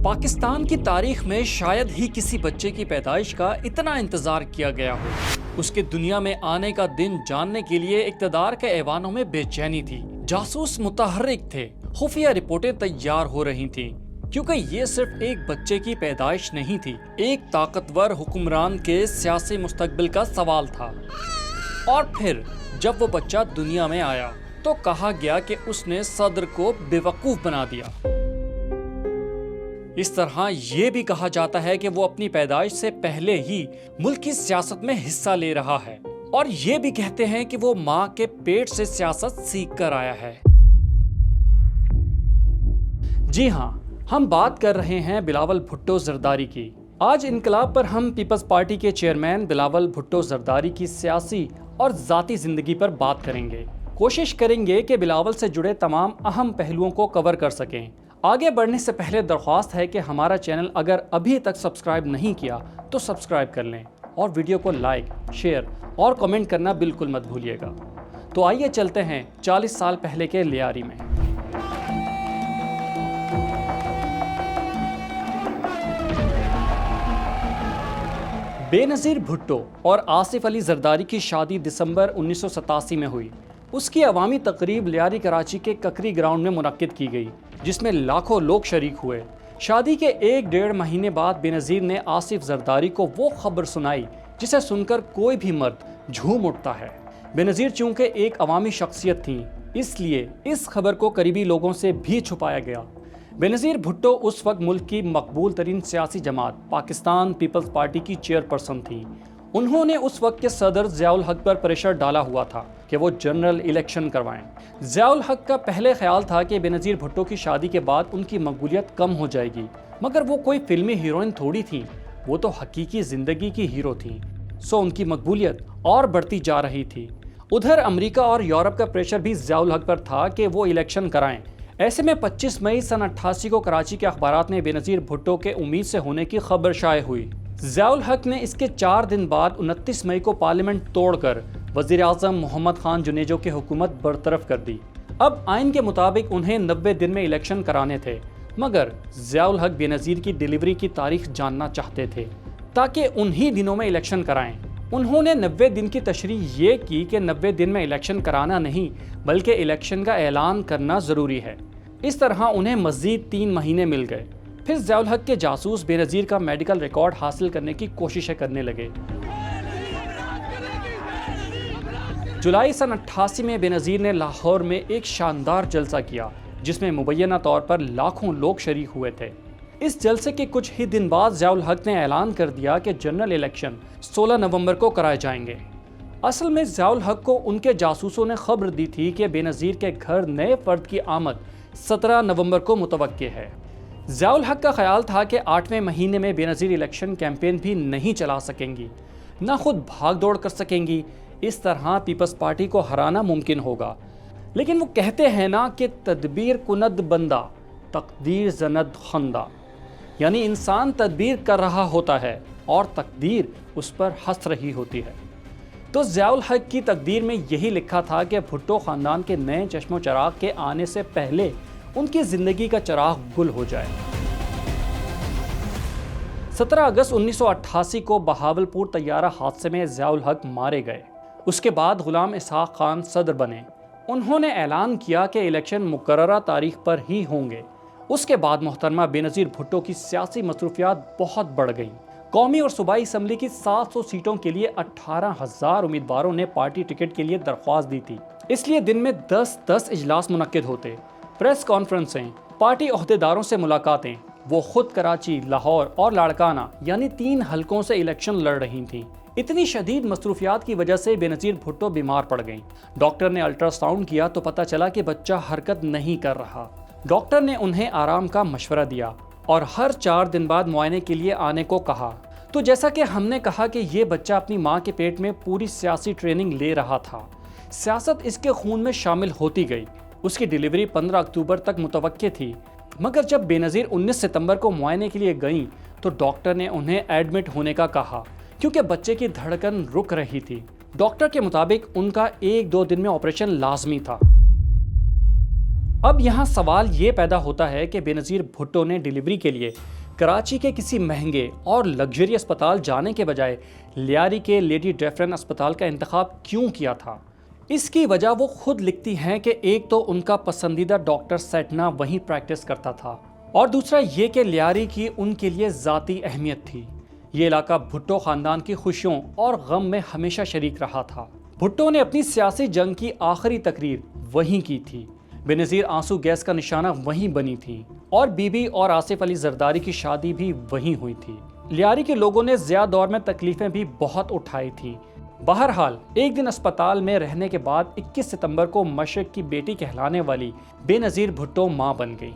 پاکستان کی تاریخ میں شاید ہی کسی بچے کی پیدائش کا اتنا انتظار کیا گیا ہو۔ اس کے دنیا میں آنے کا دن جاننے کے لیے اقتدار کے ایوانوں میں بے چینی تھی، جاسوس متحرک تھے، خفیہ رپورٹیں تیار ہو رہی تھیں، کیونکہ یہ صرف ایک بچے کی پیدائش نہیں تھی، ایک طاقتور حکمران کے سیاسی مستقبل کا سوال تھا۔ اور پھر جب وہ بچہ دنیا میں آیا تو کہا گیا کہ اس نے صدر کو بیوقوف بنا دیا۔ اس طرح یہ بھی کہا جاتا ہے کہ وہ اپنی پیدائش سے پہلے ہی ملک کی سیاست میں حصہ لے رہا ہے، اور یہ بھی کہتے ہیں کہ وہ ماں کے پیٹ سے سیاست سیکھ کر آیا ہے۔ جی ہاں، ہم بات کر رہے ہیں بلاول بھٹو زرداری کی۔ آج انقلاب پر ہم پیپلز پارٹی کے چیئرمین بلاول بھٹو زرداری کی سیاسی اور ذاتی زندگی پر بات کریں گے۔ کوشش کریں گے کہ بلاول سے جڑے تمام اہم پہلوؤں کو کور کر سکیں۔ آگے بڑھنے سے پہلے درخواست ہے کہ ہمارا چینل اگر ابھی تک سبسکرائب نہیں کیا تو سبسکرائب کر لیں، اور ویڈیو کو لائک، شیئر اور کمنٹ کرنا بالکل مت بھولیے گا۔ تو آئیے چلتے ہیں 40 سال پہلے کے لیاری میں۔ بے نظیر بھٹو اور آصف علی زرداری کی شادی دسمبر 1987 میں ہوئی۔ اس کی عوامی تقریب لیاری کراچی کے ککری گراؤنڈ میں منعقد کی گئی، جس میں لاکھوں لوگ شریک ہوئے۔ شادی کے 1-1.5 مہینے بعد بے نظیر نے آصف زرداری کو وہ خبر سنائی جسے سن کر کوئی بھی مرد جھوم اٹھتا ہے۔ بے نظیر چونکہ ایک عوامی شخصیت تھیں، اس لیے اس خبر کو قریبی لوگوں سے بھی چھپایا گیا۔ بے نظیر بھٹو اس وقت ملک کی مقبول ترین سیاسی جماعت پاکستان پیپلز پارٹی کی چیئرپرسن تھیں۔ انہوں نے اس وقت کے صدر ضیاء الحق پر پریشر ڈالا ہوا تھا کہ وہ جنرل الیکشن کروائیں۔ ضیاء الحق کا پہلے خیال تھا کہ بے نظیر بھٹو کی شادی کے بعد ان کی مقبولیت کم ہو جائے گی، مگر وہ کوئی فلمی ہیروئن تھوڑی تھیں، وہ تو حقیقی زندگی کی ہیرو تھیں، سو ان کی مقبولیت اور بڑھتی جا رہی تھی۔ ادھر امریکہ اور یورپ کا پریشر بھی ضیاء الحق پر تھا کہ وہ الیکشن کرائیں۔ ایسے میں 25 مئی سن 88 کو کراچی کے اخبارات میں بے نظیر بھٹو کے امید سے ہونے کی خبر شائع ہوئی۔ ضیاء الحق نے اس کے 4 دن بعد 29 مئی کو پارلیمنٹ توڑ کر وزیر اعظم محمد خان جنیجو کی حکومت برطرف کر دی۔ اب آئین کے مطابق انہیں 90 دن میں الیکشن کرانے تھے، مگر ضیاء الحق بے نظیر کی ڈیلیوری کی تاریخ جاننا چاہتے تھے تاکہ انہی دنوں میں الیکشن کرائیں۔ انہوں نے 90 دن کی تشریح یہ کی کہ 90 دن میں الیکشن کرانا نہیں بلکہ الیکشن کا اعلان کرنا ضروری ہے۔ اس طرح انہیں مزید 3 مہینے مل گئے۔ پھر ضیاء الحق کے جاسوس بے نظیر کا میڈیکل ریکارڈ حاصل کرنے کی کوششیں کرنے لگے۔ جولائی سن 88 میں بے نظیر نے لاہور میں ایک شاندار جلسہ کیا، جس میں مبینہ طور پر لاکھوں لوگ شریک ہوئے تھے۔ اس جلسے کے کچھ ہی دن بعد ضیاء الحق نے اعلان کر دیا کہ جنرل الیکشن 16 نومبر کو کرائے جائیں گے۔ اصل میں ضیاء الحق کو ان کے جاسوسوں نے خبر دی تھی کہ بے نظیر کے گھر نئے فرد کی آمد 17 نومبر کو متوقع ہے۔ ضیاء الحق کا خیال تھا کہ 8ویں مہینے میں بے نظیر الیکشن کیمپین بھی نہیں چلا سکیں گی، نہ خود بھاگ دوڑ کر سکیں گی، اس طرح پیپلز پارٹی کو ہرانا ممکن ہوگا۔ لیکن وہ کہتے ہیں نا کہ تدبیر کند بندہ تقدیر زند خندہ، یعنی انسان تدبیر کر رہا ہوتا ہے اور تقدیر اس پر ہنس رہی ہوتی ہے۔ تو ضیاء الحق کی تقدیر میں یہی لکھا تھا کہ بھٹو خاندان کے نئے چشم و چراغ کے آنے سے پہلے ان کی زندگی کا چراغ گل ہو جائے۔ 17 اگست 1988 کو بہاولپور طیارہ حادثے میں ضیاء الحق مارے گئے۔ اس کے بعد غلام اسحاق خان صدر بنے۔ انہوں نے اعلان کیا کہ الیکشن مقررہ تاریخ پر ہی ہوں گے۔ اس کے بعد محترمہ بے نظیر بھٹو کی سیاسی مصروفیات بہت بڑھ گئیں۔ قومی اور صوبائی اسمبلی کی 700 سیٹوں کے لیے 18,000 امیدواروں نے پارٹی ٹکٹ کے لیے درخواست دی تھی۔ اس لیے دن میں 10 اجلاس منعقد ہوتے، پریس کانفرنسیں، پارٹی عہدیداروں سے ملاقاتیں۔ وہ خود کراچی، لاہور اور لاڑکانہ یعنی 3 حلقوں سے الیکشن لڑ رہی تھیں۔ اتنی شدید مصروفیات کی وجہ سے بے نظیر بھٹو بیمار پڑ گئیں۔ ڈاکٹر نے الٹرا ساؤنڈ کیا تو پتہ چلا کہ بچہ حرکت نہیں کر رہا۔ ڈاکٹر نے انہیں آرام کا مشورہ دیا اور ہر 4 دن بعد معائنے کے لیے آنے کو کہا۔ تو جیسا کہ ہم نے کہا کہ یہ بچہ اپنی ماں کے پیٹ میں پوری سیاسی ٹریننگ لے رہا تھا، سیاست اس کے خون میں شامل ہوتی گئی۔ اس کی ڈیلیوری 15 اکتوبر تک متوقع تھی، مگر جب بے نظیر 19 ستمبر کو معائنے کے لیے گئیں تو ڈاکٹر نے انہیں ایڈمٹ ہونے کا کہا، کیونکہ بچے کی دھڑکن رک رہی تھی۔ ڈاکٹر کے مطابق ان کا 1-2 دن میں آپریشن لازمی تھا۔ اب یہاں سوال یہ پیدا ہوتا ہے کہ بے نظیر بھٹو نے ڈیلیوری کے لیے کراچی کے کسی مہنگے اور لگژری اسپتال جانے کے بجائے لیاری کے لیڈی ڈیفرن اسپتال کا انتخاب کیوں کیا تھا؟ اس کی وجہ وہ خود لکھتی ہیں کہ ایک تو ان کا پسندیدہ ڈاکٹر سیٹنا وہیں پریکٹس کرتا تھا، اور دوسرا یہ کہ لیاری کی ان کے لیے ذاتی اہمیت تھی۔ یہ علاقہ بھٹو خاندان کی خوشیوں اور غم میں ہمیشہ شریک رہا تھا۔ بھٹو نے اپنی سیاسی جنگ کی آخری تقریر وہیں کی تھی، بے نظیر آنسو گیس کا نشانہ وہیں بنی تھی، اور بی بی اور آصف علی زرداری کی شادی بھی وہیں ہوئی تھی۔ لیاری کے لوگوں نے ضیاء دور میں تکلیفیں بھی بہت اٹھائی تھیں۔ بہرحال ایک دن اسپتال میں رہنے کے بعد 21 ستمبر کو مشرق کی بیٹی کہلانے والی بے نظیر بھٹو ماں بن گئی۔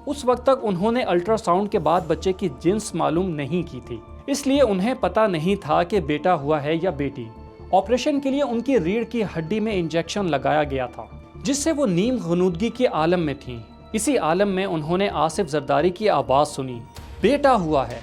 اس وقت تک انہوں نے الٹرا ساؤنڈ کے بعد بچے کی جنس معلوم نہیں کی تھی، اس لیے انہیں پتہ نہیں تھا کہ بیٹا ہوا ہے یا بیٹی۔ آپریشن کے لیے ان کی ریڑھ کی ہڈی میں انجیکشن لگایا گیا تھا، جس سے وہ نیم غنودگی کے عالم میں تھیں۔ اسی عالم میں انہوں نے آصف زرداری کی آواز سنی، بیٹا ہوا ہے۔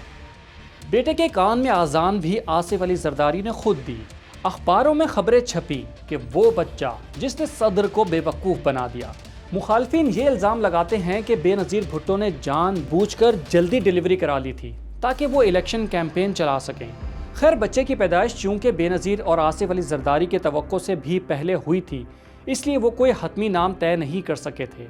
بیٹے کے کان میں آذان بھی آصف علی زرداری نے خود دی۔ اخباروں میں خبریں چھپی کہ وہ بچہ جس نے صدر کو بے وقوف بنا دیا۔ مخالفین یہ الزام لگاتے ہیں کہ بے نظیر بھٹو نے جان بوجھ کر جلدی ڈیلیوری کرا لی تھی تاکہ وہ الیکشن کیمپین چلا سکیں۔ خیر، بچے کی پیدائش چونکہ بے نظیر اور آصف علی زرداری کے توقع سے بھی پہلے ہوئی تھی، اس لیے وہ کوئی حتمی نام طے نہیں کر سکے تھے۔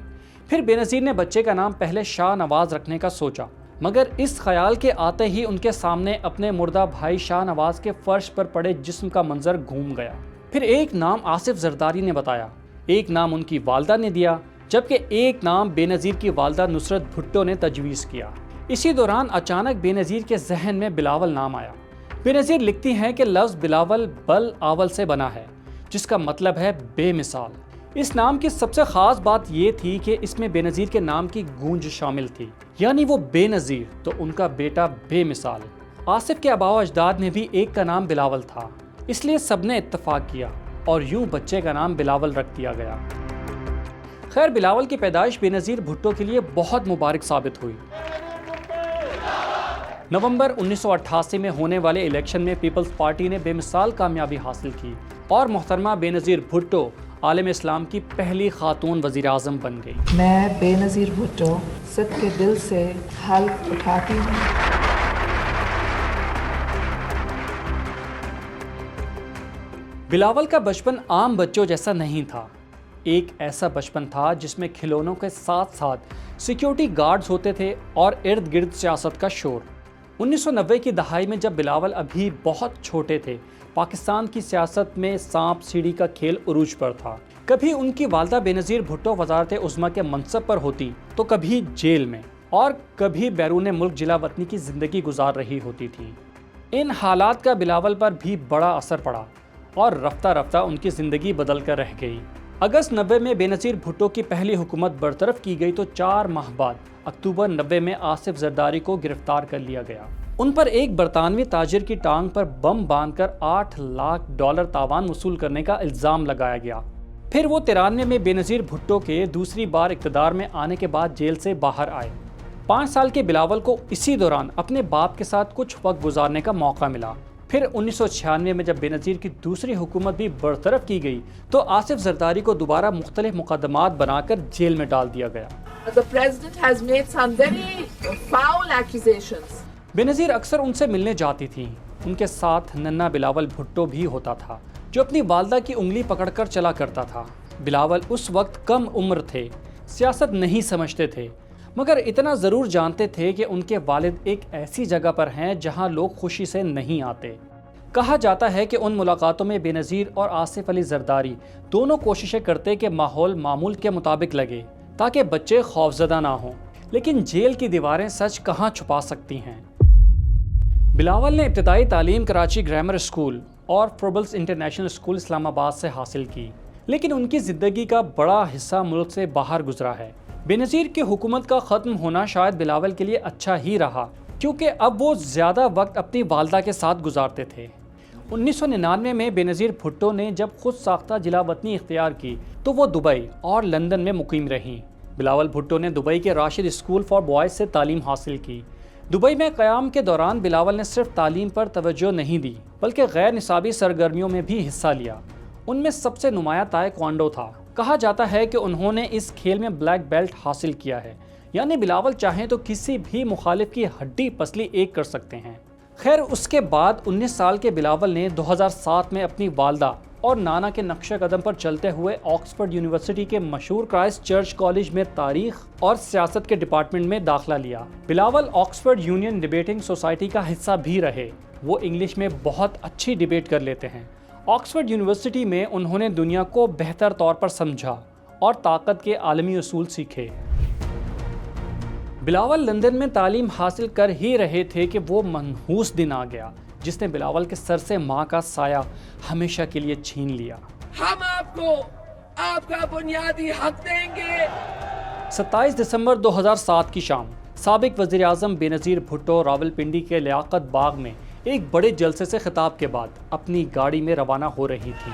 پھر بے نظیر نے بچے کا نام پہلے شاہ نواز رکھنے کا سوچا، مگر اس خیال کے آتے ہی ان کے سامنے اپنے مردہ بھائی شاہ نواز کے فرش پر پڑے جسم کا منظر گھوم گیا۔ پھر ایک نام آصف زرداری نے بتایا، ایک نام ان کی والدہ نے دیا، جبکہ ایک نام بے نظیر کی والدہ نصرت بھٹو نے تجویز کیا۔ اسی دوران اچانک بے نظیر کے ذہن میں بلاول نام آیا۔ بے نظیر لکھتی ہیں کہ لفظ بلاول بل آول سے بنا ہے، جس کا مطلب ہے بے مثال۔ اس نام کی سب سے خاص بات یہ تھی کہ اس میں بے نظیر کے نام کی گونج شامل تھی، یعنی وہ بے نظیر تو ان کا بیٹا بے مثال۔ آصف کے آباء و اجداد میں بھی ایک کا نام بلاول تھا، اس لیے سب نے اتفاق کیا اور یوں بچے کا نام بلاول رکھ دیا گیا۔ خیر، بلاول کی پیدائش بے نظیر بھٹو کے لیے بہت مبارک ثابت ہوئی۔ نومبر 1988 میں ہونے والے الیکشن میں پیپلز پارٹی نے بے مثال کامیابی حاصل کی اور محترمہ بے نظیر بھٹو عالم اسلام کی پہلی خاتون وزیر اعظم بن گئی۔ میں بے نظیر بھٹو سب کے دل سے حلف اٹھاتی ہوں۔ بلاول کا بچپن عام بچوں جیسا نہیں تھا۔ ایک ایسا بچپن تھا جس میں کھلونوں کے ساتھ ساتھ سیکیورٹی گارڈز ہوتے تھے اور ارد گرد سیاست کا شور۔ 1990 کی دہائی میں جب بلاول ابھی بہت چھوٹے تھے، پاکستان کی سیاست میں سانپ سیڑھی کا کھیل عروج پر تھا۔ کبھی ان کی والدہ بے نظیر بھٹو وزارت عظمیٰ کے منصب پر ہوتی تو کبھی جیل میں، اور کبھی بیرون ملک جلا وطنی کی زندگی گزار رہی ہوتی تھی۔ ان حالات کا بلاول پر بھی بڑا اثر پڑا اور رفتہ رفتہ ان کی زندگی بدل کر رہ گئی۔ اگست 90 میں بے نظیر بھٹو کی پہلی حکومت برطرف کی گئی تو 4 ماہ بعد اکتوبر 90 میں آصف زرداری کو گرفتار کر لیا گیا۔ ان پر ایک برطانوی تاجر کی ٹانگ پر بم باندھ کر $8 لاکھ تاوان وصول کرنے کا الزام لگایا گیا۔ پھر وہ 93 میں بے نظیر بھٹو کے دوسری بار اقتدار میں آنے کے بعد جیل سے باہر آئے۔ 5 سال کے بلاول کو اسی دوران اپنے باپ کے ساتھ کچھ وقت گزارنے کا موقع ملا۔ پھر 1996 میں جب بے نظیر کی دوسری حکومت بھی برطرف کی گئی تو آصف زرداری کو دوبارہ مختلف مقدمات بنا کر جیل میں ڈال دیا گیا۔ The president has made some very foul accusations. بے نظیر اکثر ان سے ملنے جاتی تھیں۔ ان کے ساتھ ننا بلاول بھٹو بھی ہوتا تھا، جو اپنی والدہ کی انگلی پکڑ کر چلا کرتا تھا۔ بلاول اس وقت کم عمر تھے، سیاست نہیں سمجھتے تھے، مگر اتنا ضرور جانتے تھے کہ ان کے والد ایک ایسی جگہ پر ہیں جہاں لوگ خوشی سے نہیں آتے۔ کہا جاتا ہے کہ ان ملاقاتوں میں بے نظیر اور آصف علی زرداری دونوں کوششیں کرتے کہ ماحول معمول کے مطابق لگے تاکہ بچے خوفزدہ نہ ہوں، لیکن جیل کی دیواریں سچ کہاں چھپا سکتی ہیں۔ بلاول نے ابتدائی تعلیم کراچی گرامر اسکول اور فروبلز انٹرنیشنل اسکول اسلام آباد سے حاصل کی، لیکن ان کی زندگی کا بڑا حصہ ملک سے باہر گزرا ہے۔ بے نظیر کی حکومت کا ختم ہونا شاید بلاول کے لیے اچھا ہی رہا، کیونکہ اب وہ زیادہ وقت اپنی والدہ کے ساتھ گزارتے تھے۔ 1999 میں بے نظیر بھٹو نے جب خود ساختہ جلا وطنی اختیار کی تو وہ دبئی اور لندن میں مقیم رہیں۔ بلاول بھٹو نے دبئی کے راشد اسکول فار بوائز سے تعلیم حاصل کی۔ دبئی میں قیام کے دوران بلاول نے صرف تعلیم پر توجہ نہیں دی بلکہ غیر نصابی سرگرمیوں میں بھی حصہ لیا۔ ان میں سب سے نمایاں تائیکوانڈو تھا۔ کہا جاتا ہے کہ انہوں نے اس کھیل میں بلیک بیلٹ حاصل کیا ہے، یعنی بلاول چاہیں تو کسی بھی مخالف کی ہڈی پسلی ایک کر سکتے ہیں۔ خیر اس کے بعد 19 سال کے بلاول نے 2007 میں اپنی والدہ اور نانا کے نقش قدم پر چلتے ہوئے آکسفورڈ یونیورسٹی کے مشہور کرائسٹ چرچ کالج میں تاریخ اور سیاست کے ڈپارٹمنٹ میں داخلہ لیا۔ Bilawal Oxford union debating society کا حصہ بھی رہے۔ وہ انگلش میں بہت اچھی ڈیبیٹ کر لیتے ہیں۔ آکسفورڈ یونیورسٹی میں انہوں نے دنیا کو بہتر طور پر سمجھا اور طاقت کے عالمی اصول سیکھے۔ بلاول لندن میں تعلیم حاصل کر ہی رہے تھے کہ وہ منحوس دن آ گیا جس نے بلاول کے سر سے ماں کا سایہ ہمیشہ کے لیے چھین لیا۔ ہم آپ کو آپ کا بنیادی حق دیں گے۔ 27 دسمبر 2007 کی شام سابق وزیر اعظم بے نظیر بھٹو راولپنڈی کے لیاقت باغ میں ایک بڑے جلسے سے خطاب کے بعد اپنی گاڑی میں روانہ ہو رہی تھی۔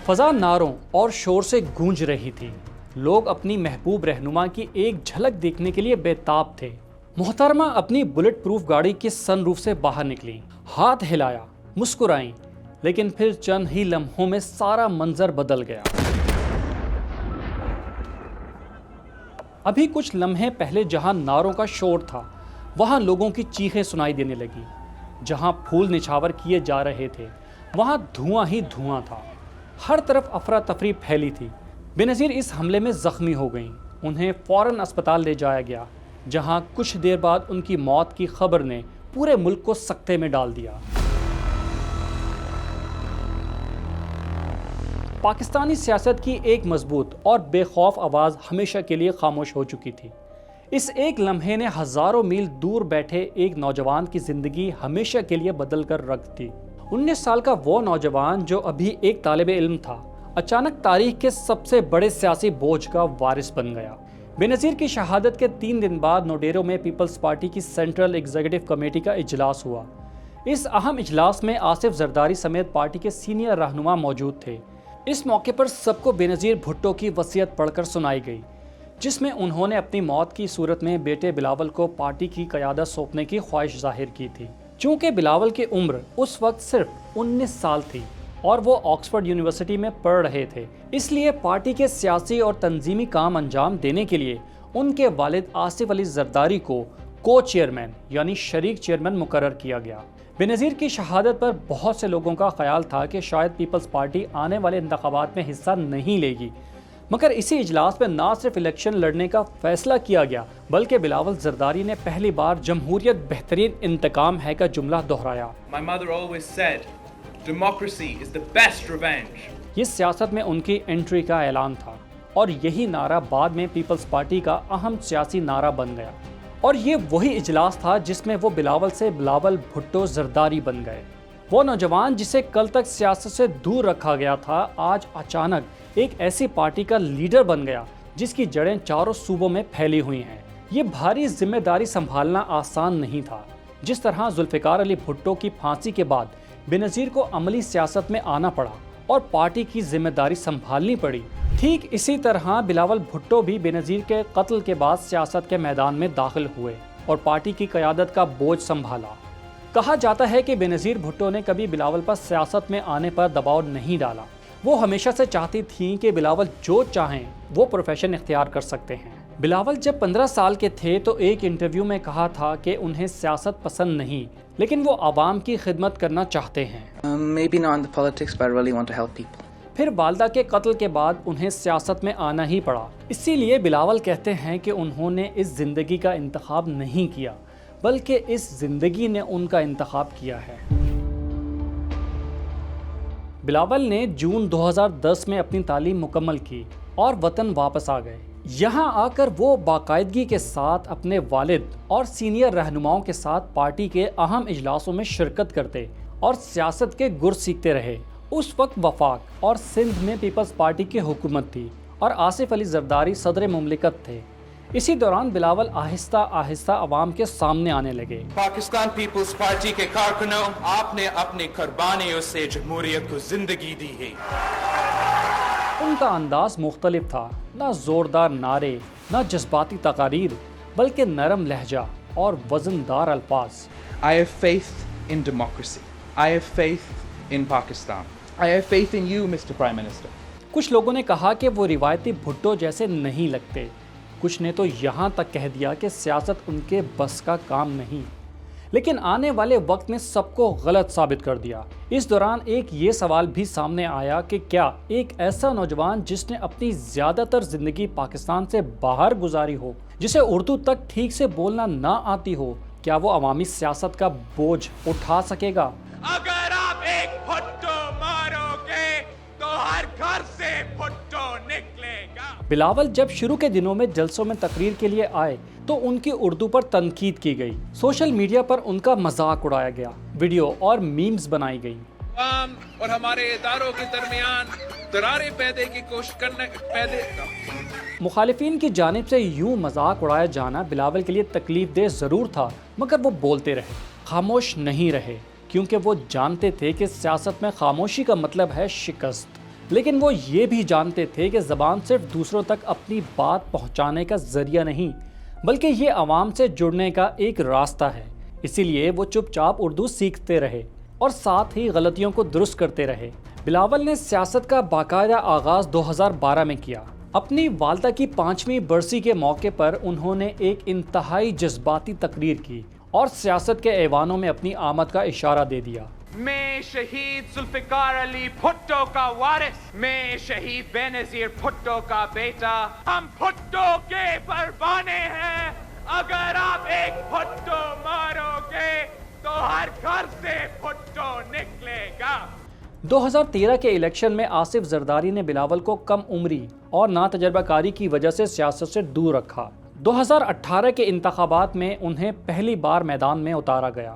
فضا نعروں اور شور سے گونج رہی تھی۔ لوگ اپنی محبوب رہنما کی ایک جھلک دیکھنے کے لیے بےتاب تھے۔ محترمہ اپنی بلٹ پروف گاڑی کی سن روف سے باہر نکلی، ہاتھ ہلایا، مسکرائیں، لیکن پھر چند ہی لمحوں میں سارا منظر بدل گیا۔ ابھی کچھ لمحے پہلے جہاں نعروں کا شور تھا وہاں لوگوں کی چیخیں سنائی دینے لگی۔ جہاں پھول نچھاور کیے جا رہے تھے وہاں دھواں ہی دھواں تھا۔ ہر طرف افراتفری پھیلی تھی۔ بے نظیر اس حملے میں زخمی ہو گئیں۔ انہیں فوراً اسپتال لے جایا گیا جہاں کچھ دیر بعد ان کی موت کی خبر نے پورے ملک کو سکتے میں ڈال دیا۔ پاکستانی سیاست کی ایک مضبوط اور بے خوف آواز ہمیشہ کے لیے خاموش ہو چکی تھی۔ اس ایک لمحے نے ہزاروں میل دور بیٹھے ایک نوجوان کی زندگی ہمیشہ کے لیے بدل کر رکھ دی۔ 19 سال کا وہ نوجوان جو ابھی ایک طالب علم تھا اچانک تاریخ کے سب سے بڑے سیاسی بوجھ کا وارث بن گیا۔ بے نظیر کی شہادت کے 3 دن بعد نوڈیرو میں پیپلز پارٹی کی سینٹرل ایگزیکٹو کمیٹی کا اجلاس ہوا۔ اس اہم اجلاس میں آصف زرداری سمیت پارٹی کے سینئر رہنما موجود تھے۔ اس موقع پر سب کو بے نظیر بھٹو کی وصیت پڑھ کر سنائی گئی جس میں انہوں نے اپنی موت کی صورت میں بیٹے بلاول کو پارٹی کی قیادت سونپنے کی خواہش ظاہر کی تھی۔ چونکہ بلاول کی عمر اس وقت صرف 19 سال تھی اور وہ آکسفورڈ یونیورسٹی میں پڑھ رہے تھے، اس لیے پارٹی کے سیاسی اور تنظیمی کام انجام دینے کے لیے ان کے والد آصف علی زرداری کو کو چیئرمین یعنی شریک چیئرمین مقرر کیا گیا۔ بے نظیر کی شہادت پر بہت سے لوگوں کا خیال تھا کہ شاید پیپلز پارٹی آنے والے انتخابات میں حصہ نہیں لے گی، مگر اسی اجلاس میں نہ صرف الیکشن لڑنے کا فیصلہ کیا گیا بلکہ بلاول زرداری نے پہلی بار جمہوریت بہترین انتقام ہے کا جملہ دہرایا۔ My mother always said, democracy is the best revenge. یہ سیاست میں ان کی انٹری کا اعلان تھا اور یہی نعرہ بعد میں پیپلز پارٹی کا اہم سیاسی نعرہ بن گیا، اور یہ وہی اجلاس تھا جس میں وہ بلاول سے بلاول بھٹو زرداری بن گئے۔ وہ نوجوان جسے کل تک سیاست سے دور رکھا گیا تھا آج اچانک ایک ایسی پارٹی کا لیڈر بن گیا جس کی جڑیں چاروں صوبوں میں پھیلی ہوئی ہیں۔ یہ بھاری ذمہ داری سنبھالنا آسان نہیں تھا۔ جس طرح ذوالفقار علی بھٹو کی پھانسی کے بعد بے نظیر کو عملی سیاست میں آنا پڑا اور پارٹی کی ذمہ داری سنبھالنی پڑی، ٹھیک اسی طرح بلاول بھٹو بھی بے نظیر کے قتل کے بعد سیاست کے میدان میں داخل ہوئے اور پارٹی کی قیادت کا بوجھ سنبھالا۔ کہا جاتا ہے کہ بے نظیر بھٹو نے کبھی بلاول پر سیاست میں آنے پر دباؤ نہیں ڈالا۔ وہ ہمیشہ سے چاہتی تھیں کہ بلاول جو چاہیں وہ پروفیشن اختیار کر سکتے ہیں۔ بلاول جب 15 سال کے تھے تو ایک انٹرویو میں کہا تھا کہ انہیں سیاست پسند نہیں لیکن وہ عوام کی خدمت کرنا چاہتے ہیں۔ Maybe not in the politics, but I really want to help people. پھر والدہ کے قتل کے بعد انہیں سیاست میں آنا ہی پڑا۔ اسی لیے بلاول کہتے ہیں کہ انہوں نے اس زندگی کا انتخاب نہیں کیا بلکہ اس زندگی نے ان کا انتخاب کیا ہے۔ بلاول نے جون 2010 میں اپنی تعلیم مکمل کی اور وطن واپس آ گئے۔ یہاں آ کر وہ باقاعدگی کے ساتھ اپنے والد اور سینئر رہنماؤں کے ساتھ پارٹی کے اہم اجلاسوں میں شرکت کرتے اور سیاست کے گر سیکھتے رہے۔ اس وقت وفاق اور سندھ میں پیپلز پارٹی کی حکومت تھی اور آصف علی زرداری صدر مملکت تھے۔ اسی دوران بلاول آہستہ آہستہ عوام کے سامنے آنے لگے۔ پاکستان پیپلز پارٹی کے کارکنوں، آپ نے اپنی قربانیوں سے جمہوریت کو زندگی دی ہے۔ ان کا انداز مختلف تھا، نہ زوردار نعرے، نہ جذباتی تقاریر، بلکہ نرم لہجہ اور وزندار الفاظ۔ I have faith in democracy. I have faith in Pakistan. I have faith in you, Mr. Prime Minister. کچھ لوگوں نے کہا کہ وہ روایتی بھٹو جیسے نہیں لگتے، کچھ نے تو یہاں تک کہہ دیا کہ سیاست ان کے بس کا کام نہیں، لیکن آنے والے وقت نے سب کو غلط ثابت کر دیا۔ اس دوران ایک یہ سوال بھی سامنے آیا کہ کیا ایک ایسا نوجوان جس نے اپنی زیادہ تر زندگی پاکستان سے باہر گزاری ہو، جسے اردو تک ٹھیک سے بولنا نہ آتی ہو، کیا وہ عوامی سیاست کا بوجھ اٹھا سکے گا؟ اگر آپ ایک بھٹو مارو گے تو ہر گھر سے بھٹو نکلے گا۔ بلاول جب شروع کے دنوں میں جلسوں میں تقریر کے لیے آئے تو ان کی اردو پر تنقید کی گئی، سوشل میڈیا پر ان کا مذاق اڑایا گیا، ویڈیو اور میمز بنائی گئی۔ عوام اور ہمارے اداروں کے درمیان دراریں پیدا کی کوشش کرنے مخالفین کی جانب سے یوں مذاق اڑایا جانا بلاول کے لیے تکلیف دہ ضرور تھا، مگر وہ بولتے رہے، خاموش نہیں رہے، کیونکہ وہ جانتے تھے کہ سیاست میں خاموشی کا مطلب ہے شکست۔ لیکن وہ یہ بھی جانتے تھے کہ زبان صرف دوسروں تک اپنی بات پہنچانے کا ذریعہ نہیں، بلکہ یہ عوام سے جڑنے کا ایک راستہ ہے۔ اسی لیے وہ چپ چاپ اردو سیکھتے رہے اور ساتھ ہی غلطیوں کو درست کرتے رہے۔ بلاول نے سیاست کا باقاعدہ آغاز 2012 میں کیا۔ اپنی والدہ کی 5ویں برسی کے موقع پر انہوں نے ایک انتہائی جذباتی تقریر کی اور سیاست کے ایوانوں میں اپنی آمد کا اشارہ دے دیا۔ میں شہید ذوالفقار علی بھٹو کا وارث، میں شہید بے نظیر بھٹو کا بیٹا، ہم بھٹو کے پروانے ہیں۔ اگر آپ ایک بھٹو مارو گے تو ہر گھر سے بھٹو نکلے گا۔ 2013 کے الیکشن میں آصف زرداری نے بلاول کو کم عمری اور ناتجربہ کاری کی وجہ سے سیاست سے دور رکھا۔ 2018 کے انتخابات میں انہیں پہلی بار میدان میں اتارا گیا۔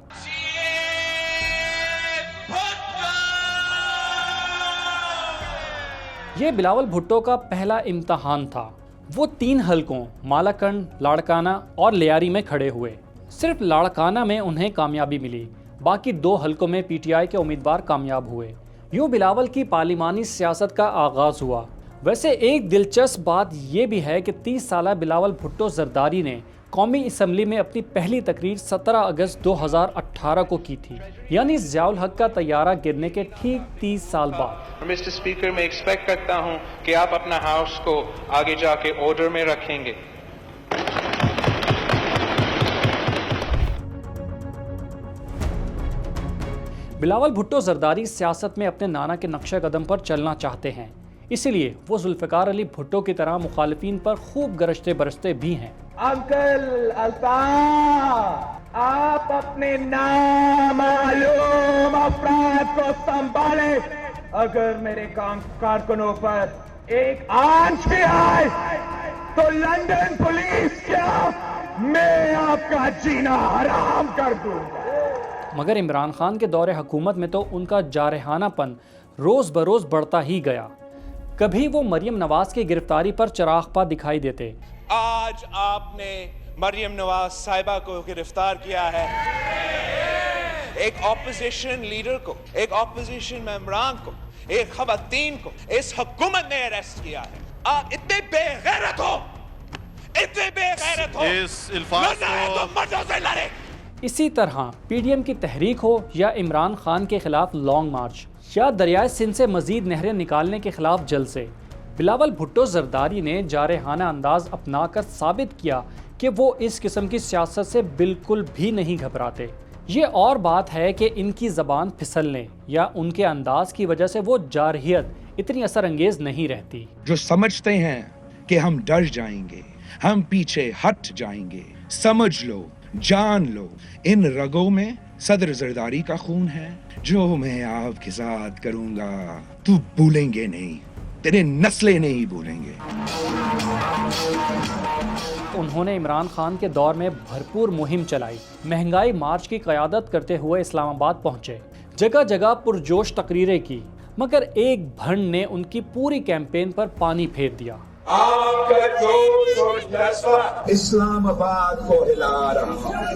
یہ بلاول بھٹو کا پہلا امتحان تھا۔ وہ 3 حلقوں مالاکنڈ، لاڑکانہ اور لیاری میں کھڑے ہوئے۔ صرف لاڑکانہ میں انہیں کامیابی ملی، باقی 2 حلقوں میں پی ٹی آئی کے امیدوار کامیاب ہوئے۔ یوں بلاول کی پارلیمانی سیاست کا آغاز ہوا۔ ویسے ایک دلچسپ بات یہ بھی ہے کہ 30 سالہ بلاول بھٹو زرداری نے قومی اسمبلی میں اپنی پہلی تقریر 17 اگست 2018 کو کی تھی، یعنی ضیاء الحق کا طیارہ گرنے کے ٹھیک 30 سال بعد۔ مسٹر اسپیکر، میں ایکسپیکٹ کرتا ہوں کہ آپ اپنا ہاؤس کو آگے جا کے آرڈر میں رکھیں گے۔ بلاول بھٹو زرداری سیاست میں اپنے نانا کے نقشہ قدم پر چلنا چاہتے ہیں، اسی لیے وہ ذوالفقار علی بھٹو کی طرح مخالفین پر خوب گرجتے برستے بھی ہیں۔ انکل الطاف، آپ اپنے نامعلوم افراد کو سنبھالیں۔ اگر میرے کارکنوں پر ایک آنچ بھی آئے تو لندن پولیس کیا، میں آپ کا جینا حرام کر دوں گا۔ مگر عمران خان کے دور حکومت میں تو ان کا جارحانہ پن روز بروز بڑھتا ہی گیا۔ کبھی وہ مریم نواز کی گرفتاری پر چراغ پا دکھائی دیتے، آج آپ نے مریم نواز صاحبہ کو گرفتار کیا ہے، ایک اپوزیشن لیڈر کو، ایک اپوزیشن ممبران کو، ایک خواتین کو اس حکومت نے اریسٹ کیا ہے۔ آپ اتنے بے غیرت ہو، اتنے بے غیرت ہو، اس الفاظ کو مردوں سے لڑے۔ اسی طرح پی ڈی ایم کی تحریک ہو یا عمران خان کے خلاف لانگ مارچ یا دریائے سندھ سے مزید نہریں نکالنے کے خلاف جلسے، بلاول بھٹو زرداری نے جارحانہ انداز اپنا کر ثابت کیا کہ وہ اس قسم کی سیاست سے بالکل بھی نہیں گھبراتے۔ یہ اور بات ہے کہ ان کی زبان پھسلنے یا ان کے انداز کی وجہ سے وہ جارحیت اتنی اثر انگیز نہیں رہتی۔ جو سمجھتے ہیں کہ ہم ڈر جائیں گے، ہم پیچھے ہٹ جائیں گے، سمجھ لو، جان لو، ان رگوں میں صدر زرداری کا خون ہے۔ جو میں آپ کے ساتھ کروں گا تو بھولیں گے نہیں، تیرے نسلیں نہیں بھولیں گے۔ انہوں نے عمران خان کے دور میں بھرپور مہم چلائی، مہنگائی مارچ کی قیادت کرتے ہوئے اسلام آباد پہنچے، جگہ جگہ پرجوش تقریریں کی، مگر ایک بھنڈ نے ان کی پوری کیمپین پر پانی پھیر دیا۔ آپ کا جوش اور جذبہ اسلام آباد کو ہلا رہا ہے،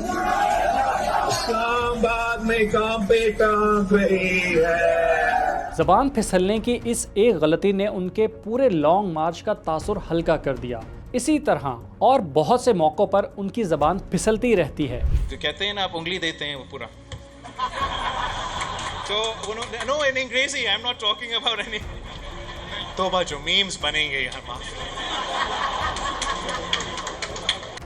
اسلام آباد میں کام پہ ٹانک رہی ہے۔ زبان پھسلنے کی اس ایک غلطی نے ان کے پورے لانگ مارچ کا تاثر ہلکا کر دیا۔ اسی طرح اور بہت سے موقعوں پر ان کی زبان پھسلتی رہتی ہے۔ جو کہتے ہیں نا آپ انگلی دیتے ہیں وہ پورا تو نو ان انگریزی I am not talking about any توبہ جو میمز بنیں گے یہاں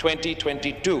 2022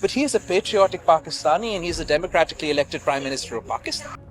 But he is a patriotic Pakistani and he is a democratically elected Prime Minister of Pakistan.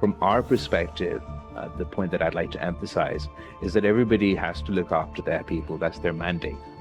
From our perspective, the point that I'd like to emphasize is that everybody has to look after their people. That's their mandate.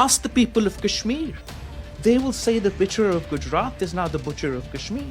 Ask the people of Kashmir. They will say the butcher of Gujarat is now the butcher of Kashmir.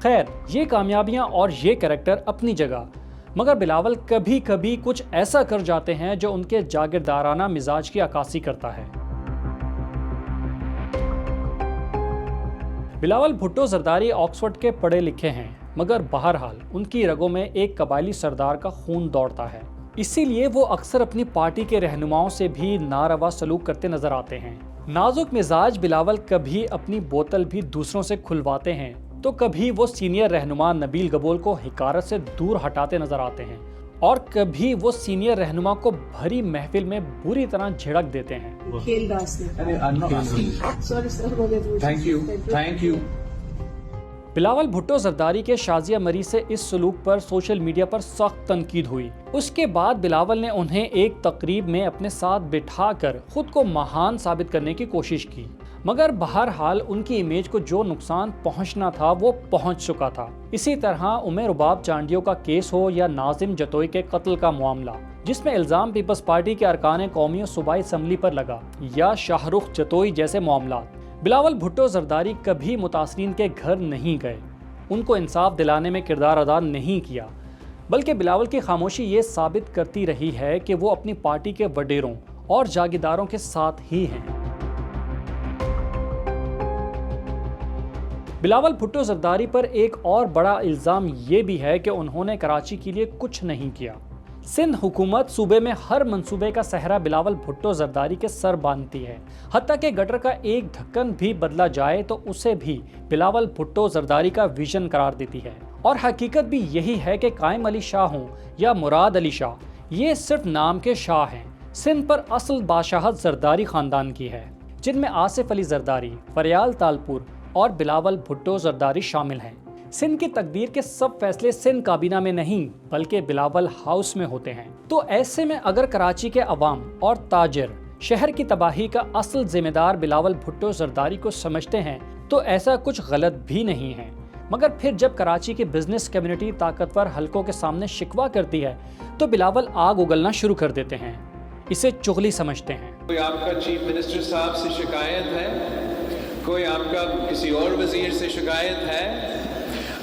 خیر، یہ کامیابیاں اور یہ character اپنی جگہ، مگر بلاول کبھی کبھی کچھ ایسا کر جاتے ہیں جو ان کے جاگیردارانہ مزاج کی عکاسی کرتا ہے۔ بلاول بھٹو زرداری آکسفورڈ کے پڑھے لکھے ہیں، مگر بہرحال ان کی رگوں میں ایک قبائلی سردار کا خون دوڑتا ہے، اسی لیے وہ اکثر اپنی پارٹی کے رہنماؤں سے بھی ناروا سلوک کرتے نظر آتے ہیں۔ نازک مزاج بلاول کبھی اپنی بوتل بھی دوسروں سے کھلواتے ہیں تو کبھی وہ سینئر رہنما نبیل گبول کو حقارت سے دور ہٹاتے نظر آتے ہیں، اور کبھی وہ سینئر رہنما کو بھری محفل میں بری طرح جھڑک دیتے ہیں۔ بلاول بھٹو زرداری کے شازیہ مری سے اس سلوک پر سوشل میڈیا پر سخت تنقید ہوئی۔ اس کے بعد بلاول نے انہیں ایک تقریب میں اپنے ساتھ بٹھا کر خود کو مہان ثابت کرنے کی کوشش کی، مگر بہرحال ان کی امیج کو جو نقصان پہنچنا تھا وہ پہنچ چکا تھا۔ اسی طرح عمر رباب چانڈیو کا کیس ہو یا ناظم جتوئی کے قتل کا معاملہ، جس میں الزام پیپلز پارٹی کے ارکان قومی و صوبائی اسمبلی پر لگا، یا شاہ رخ جتوئی جیسے معاملات، بلاول بھٹو زرداری کبھی متاثرین کے گھر نہیں گئے، ان کو انصاف دلانے میں کردار ادا نہیں کیا، بلکہ بلاول کی خاموشی یہ ثابت کرتی رہی ہے کہ وہ اپنی پارٹی کے وڈیروں اور جاگیرداروں کے ساتھ ہی ہیں۔ بلاول بھٹو زرداری پر ایک اور بڑا الزام یہ بھی ہے کہ انہوں نے کراچی کے لیے کچھ نہیں کیا۔ سندھ حکومت صوبے میں ہر منصوبے کا صحرا بلاول بھٹو زرداری کے سر باندھتی ہے، حتیٰ کہ گٹر کا ایک ڈھکن بھی بدلا جائے تو اسے بھی بلاول بھٹو زرداری کا ویژن قرار دیتی ہے۔ اور حقیقت بھی یہی ہے کہ قائم علی شاہ ہوں یا مراد علی شاہ، یہ صرف نام کے شاہ ہیں۔ سندھ پر اصل بادشاہت زرداری خاندان کی ہے، جن میں آصف علی زرداری، فریال تالپور اور بلاول بھٹو زرداری شامل ہیں۔ سندھ کی تقدیر کے سب فیصلے سندھ کابینہ میں نہیں بلکہ بلاول ہاؤس میں ہوتے ہیں۔ تو ایسے میں اگر کراچی کے عوام اور تاجر شہر کی تباہی کا اصل ذمہ دار بلاول بھٹو زرداری کو سمجھتے ہیں تو ایسا کچھ غلط بھی نہیں ہے، مگر پھر جب کراچی کی بزنس کمیونٹی طاقتور حلقوں کے سامنے شکوہ کرتی ہے تو بلاول آگ اگلنا شروع کر دیتے ہیں، اسے چغلی سمجھتے ہیں۔ کوئی آپ کا چیف منسٹر صاحب سے شکایت ہے، کوئی آپ کا کسی اور وزیر سے شکایت ہے،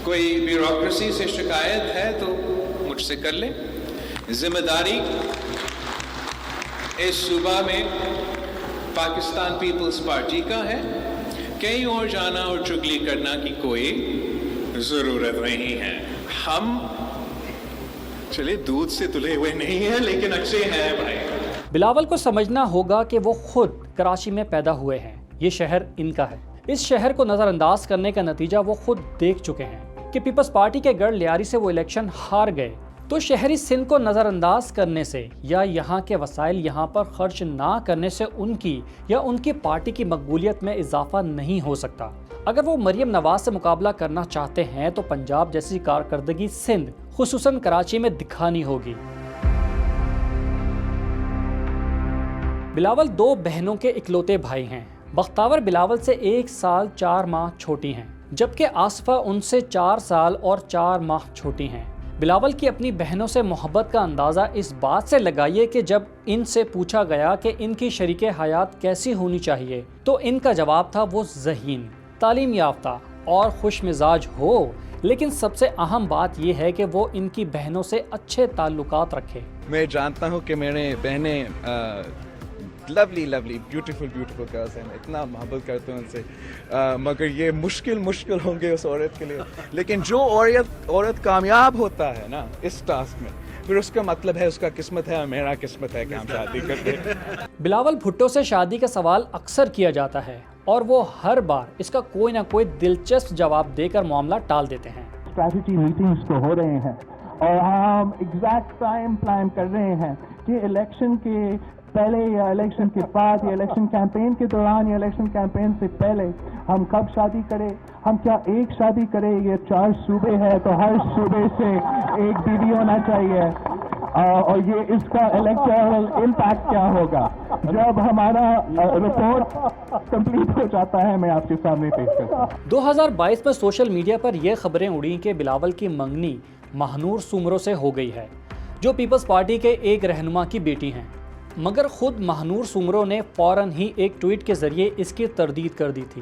کوئی بیوروکریسی سے شکایت ہے تو مجھ سے کر لیں۔ ذمہ داری اس صوبہ میں پاکستان پیپلز پارٹی کا ہے، کہیں اور جانا اور چگلی کرنا کی کوئی ضرورت نہیں ہے۔ ہم چلے دودھ سے تلے ہوئے نہیں ہیں لیکن اچھے ہیں بھائی۔ بلاول کو سمجھنا ہوگا کہ وہ خود کراچی میں پیدا ہوئے ہیں، یہ شہر ان کا ہے۔ اس شہر کو نظر انداز کرنے کا نتیجہ وہ خود دیکھ چکے ہیں کہ پیپلز پارٹی کے گڑھ لیاری سے وہ الیکشن ہار گئے، تو شہری سندھ کو نظر انداز کرنے سے یا یہاں کے وسائل یہاں پر خرچ نہ کرنے سے ان کی یا ان کی پارٹی کی مقبولیت میں اضافہ نہیں ہو سکتا۔ اگر وہ مریم نواز سے مقابلہ کرنا چاہتے ہیں تو پنجاب جیسی کارکردگی سندھ خصوصاً کراچی میں دکھانی ہوگی۔ بلاول دو بہنوں کے اکلوتے بھائی ہیں۔ بختاور بلاول سے 1 سال 4 ماہ چھوٹی ہیں، جبکہ آصفہ ان سے 4 سال اور 4 ماہ چھوٹی ہیں۔ بلاول کی اپنی بہنوں سے محبت کا اندازہ اس بات سے لگائیے کہ جب ان سے پوچھا گیا کہ ان کی شریک حیات کیسی ہونی چاہیے تو ان کا جواب تھا وہ ذہین، تعلیم یافتہ اور خوش مزاج ہو، لیکن سب سے اہم بات یہ ہے کہ وہ ان کی بہنوں سے اچھے تعلقات رکھے۔ میں جانتا ہوں کہ میرے بہنیں لولی بیوٹیفل گرلز ہیں، اتنا محبت کرتے ہیں ان سے، مگر یہ مشکل ہوں گے اس عورت کے لیے، لیکن جو عورت کامیاب ہوتا ہے نا اس ٹاسک میں، پھر اس کا مطلب ہے اس کا قسمت ہے اور میرا قسمت ہے کہ ہم شادی کرتے ہیں۔ بلاول بھٹو سے شادی کا سوال اکثر کیا جاتا ہے اور وہ ہر بار اس کا کوئی نہ کوئی دلچسپ جواب دے کر معاملہ ٹال دیتے ہیں۔ اسٹریٹجی میٹنگز تو ہو رہے ہیں اور ہم ایگزیکٹ ٹائم پلان کر رہے ہیں کہ الیکشن کے پہلے یا الیکشن کے بعد یا الیکشن کیمپین کے دوران یا الیکشن کیمپین سے پہلے ہم کب شادی کریں، ہم کیا ایک شادی کریں، یہ 4 صوبے ہیں تو ہر صوبے سے ایک بیوی ہونا چاہیے، اور یہ اس کا الیکٹورل امپیکٹ کیا ہوگا۔ جب ہمارا رپورٹ کمپلیٹ ہو جاتا ہے میں آپ کے سامنے پیش کرتا ہوں۔ 2022 میں سوشل میڈیا پر یہ خبریں اڑیں کہ بلاول کی منگنی مہنور سومرو سے ہو گئی ہے، جو پیپلز پارٹی کے ایک رہنما کی بیٹی ہیں، مگر خود مہنور سومرو نے فوراً ہی ایک ٹویٹ کے ذریعے اس کی تردید کر دی تھی۔